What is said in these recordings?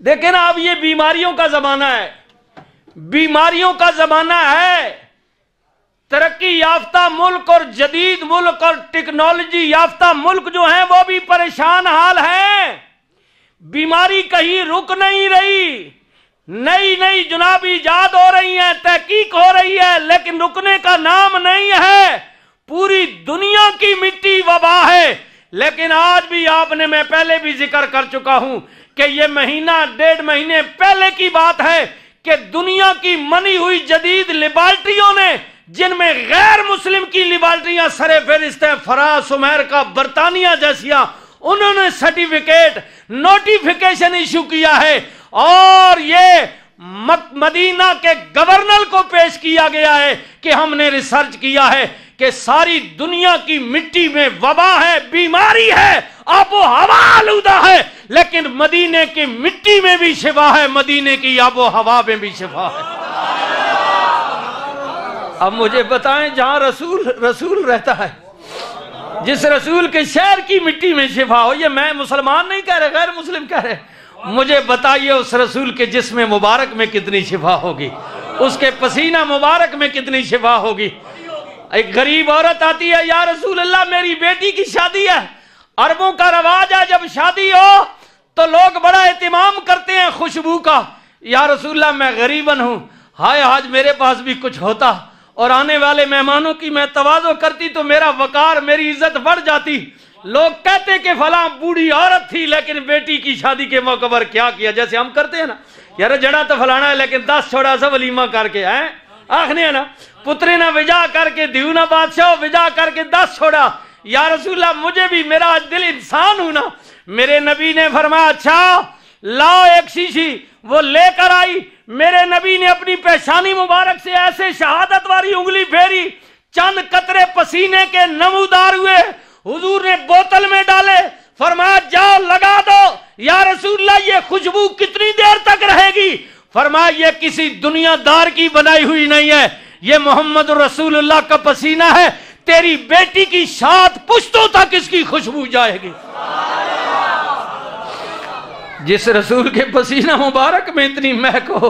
دیکھیں نا اب یہ بیماریوں کا زمانہ ہے، بیماریوں کا زمانہ ہے، ترقی یافتہ ملک اور جدید ملک اور ٹیکنالوجی یافتہ ملک جو ہیں وہ بھی پریشان حال ہیں، بیماری کہیں رک نہیں رہی، نئی نئی جناب ایجاد ہو رہی ہیں، تحقیق ہو رہی ہے، لیکن رکنے کا نام نہیں ہے، پوری دنیا کی مٹی وبا ہے۔ لیکن آج بھی آپ نے، میں پہلے بھی ذکر کر چکا ہوں کہ یہ مہینہ 1.5 مہینے پہلے کی بات ہے کہ دنیا کی منی ہوئی جدید لیبارٹریوں نے، جن میں غیر مسلم کی لیبارٹریاں سر فہرست ہیں، فرانس، امریکہ، برطانیہ جیسیاں، انہوں نے سرٹیفکیٹ نوٹیفیکیشن ایشو کیا ہے اور یہ مدینہ کے گورنر کو پیش کیا گیا ہے کہ ہم نے ریسرچ کیا ہے کہ ساری دنیا کی مٹی میں وبا ہے، بیماری ہے، آب و ہوا آلودہ ہے، لیکن مدینے کی مٹی میں بھی شفا ہے، مدینے کی آب و ہوا میں بھی شفا ہے۔ اب مجھے بتائیں جہاں رسول رہتا ہے، جس رسول کے شہر کی مٹی میں شفا ہو، یہ میں مسلمان نہیں کہہ رہے، غیر مسلم کہہ رہے، مجھے بتائیے اس رسول کے جسم مبارک میں کتنی شفا ہوگی، اس کے پسینہ مبارک میں کتنی شفا ہوگی۔ ایک غریب عورت آتی ہے، یا رسول اللہ میری بیٹی کی شادی ہے، عربوں کا رواج ہے جب شادی ہو تو لوگ بڑا اہتمام کرتے ہیں خوشبو کا، یا رسول اللہ میں غریبن ہوں، ہائے آج میرے پاس بھی کچھ ہوتا اور آنے والے مہمانوں کی میں تواضع کرتی تو میرا وقار، میری عزت بڑھ جاتی۔ لوگ کہتے کہ فلاں بوڑھی عورت تھی لیکن بیٹی کی شادی کے موقع پر کیا کیا، جیسے ہم کرتے ہیں نا، یار جڑا تو فلانا ہے لیکن 10 چھوڑا سا ولیمہ کر کے ہیں، آخنے ہے نا، پتری نہ وجا کر کے دیو نہ بادشاہ وجا کر کے 10 چھوڑا۔ یا رسول اللہ مجھے بھی، میرا دل انسان ہوں نا۔ میرے نبی نے فرمایا اچھا لاؤ ایک شیشی، وہ لے کر آئی، میرے نبی نے اپنی پیشانی مبارک سے ایسے شہادت والی انگلی پھیری، چند قطرے پسینے کے نمودار ہوئے، حضور نے بوتل میں ڈالے، فرمایا جاؤ لگا دو۔ یا رسول اللہ یہ خوشبو کتنی دیر تک رہے گی؟ فرمایا یہ کسی دنیا دار کی بنائی ہوئی نہیں ہے، یہ محمد رسول اللہ کا پسینہ ہے، تیری بیٹی کی 7 پشتوں تک اس کی خوشبو جائے گی۔ جس رسول کے پسینہ مبارک میں اتنی مہک ہو،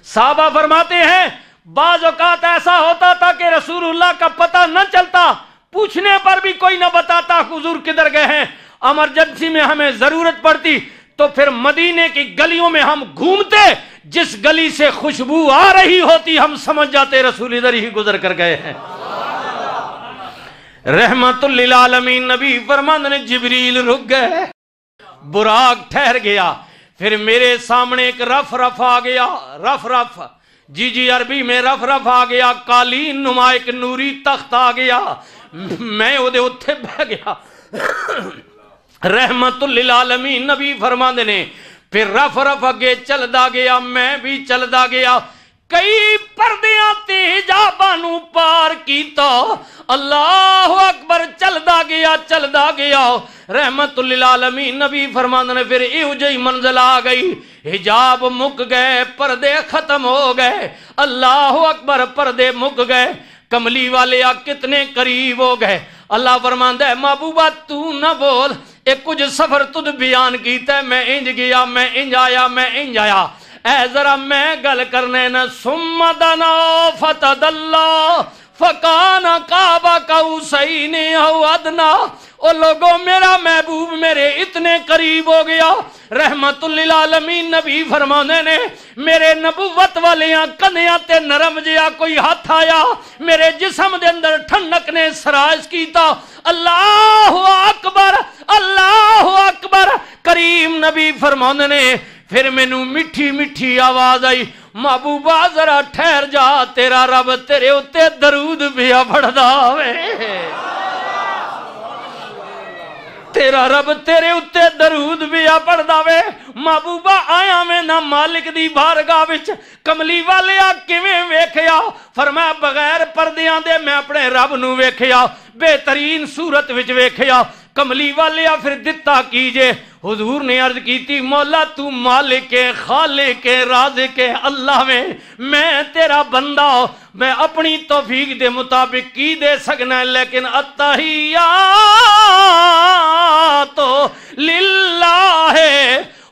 صحابہ فرماتے ہیں بعض اوقات ایسا ہوتا تھا کہ رسول اللہ کا پتہ نہ چلتا، پوچھنے پر بھی کوئی نہ بتاتا حضور کدھر گئے ہیں، ایمرجنسی میں ہمیں ضرورت پڑتی تو پھر مدینے کی گلیوں میں ہم گھومتے، جس گلی سے خوشبو آ رہی ہوتی ہم سمجھ جاتے رسول ادھر ہی گزر کر گئے ہیں۔ رحمت للعالمین نبی فرماندے نے جبریل رک گئے، براق ٹھہر گیا، پھر میرے سامنے ایک رف آ گیا، رف جی عربی میں رف آ گیا، قالین نما ایک نوری تخت آ گیا، میں اودے اتھے بہ گیا۔ رحمت للعالمین نبی فرماندے نے پھر رف اگے چلدا گیا، میں بھی چلدا گیا، کئی پردیاں تے حجاباں نو پار کیتا، اللہ اکبر، چلدا گیا۔ رحمت للعالمین نبی فرماندے نے پھر ایو جئی منزل آ گئی، حجاب مک گئے، پردے ختم ہو گئے، اللہ اکبر، پردے مک گئے، کملی والے کتنے قریب ہو گئے۔ اللہ فرماندا ہے محبوبہ تو نہ بول، ایک کچھ سفر تجھ بیان کیتا ہے، میں انج گیا، میں انج آیا، اے ذرا میں گل کرنے نا، ثم دنا فتدلا فکان قاب قوسین او ادنا، او لوگوں میرا محبوب میرے اتنے قریب ہو گیا۔ رحمت للعالمین نبی فرمانے نے میرے نبوت والیاں کندیاں تے نرم جیا کوئی ہاتھ آیا، میرے جسم دے اندر ٹھنڈک نے سراج کیتا، اللہ اکبر، اللہ اکبر۔ کریم نبی فرمانے نے پھر مینوں میٹھی میٹھی آواز آئی، محبوبہ ذرا ٹھہر جا، تیرا رب تیرے اتے درود پیا پڑھدا ہوئے، تیرا رب تیرے اتے درود پیا پڑھدا ہوئے۔ محبوبہ آیا میں نہ مالک دی بارگاہ وچ، کملی والیا کیویں ویکھیا؟ فرمایا بغیر پردیاں دے میں اپنے رب نو ویکھیا، بہترین صورت وچ ویکھیا۔ کملی والیا پھر دتا کیجے، حضور نے عرض کیتی مولا تو مالک خالق رازق اللہ میں تیرا بندہ، میں اپنی توفیق دے مطابق کی دے سکنا، لیکن التحیات للہ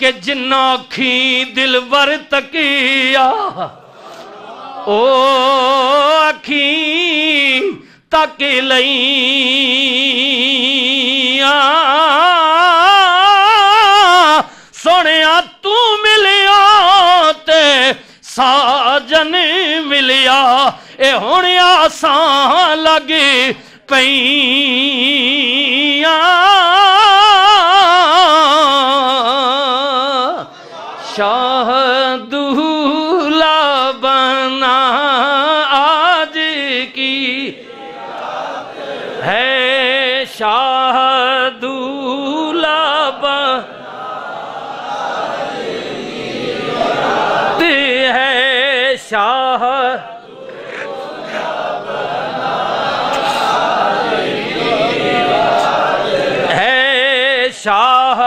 کہ جنہ کھی دل بر تکیا او اکھی تک لئیاں سونیا تو ملیا تے ساجن ملیا اے ہن آسان لگے پئیاں شاہ دولہ بنا آج کی ہے شاہ دولہ بنا ہے شاہ شاہ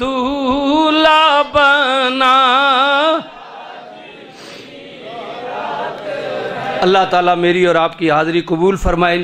دولہ بنا اللہ تعالیٰ میری اور آپ کی حاضری قبول فرمائے.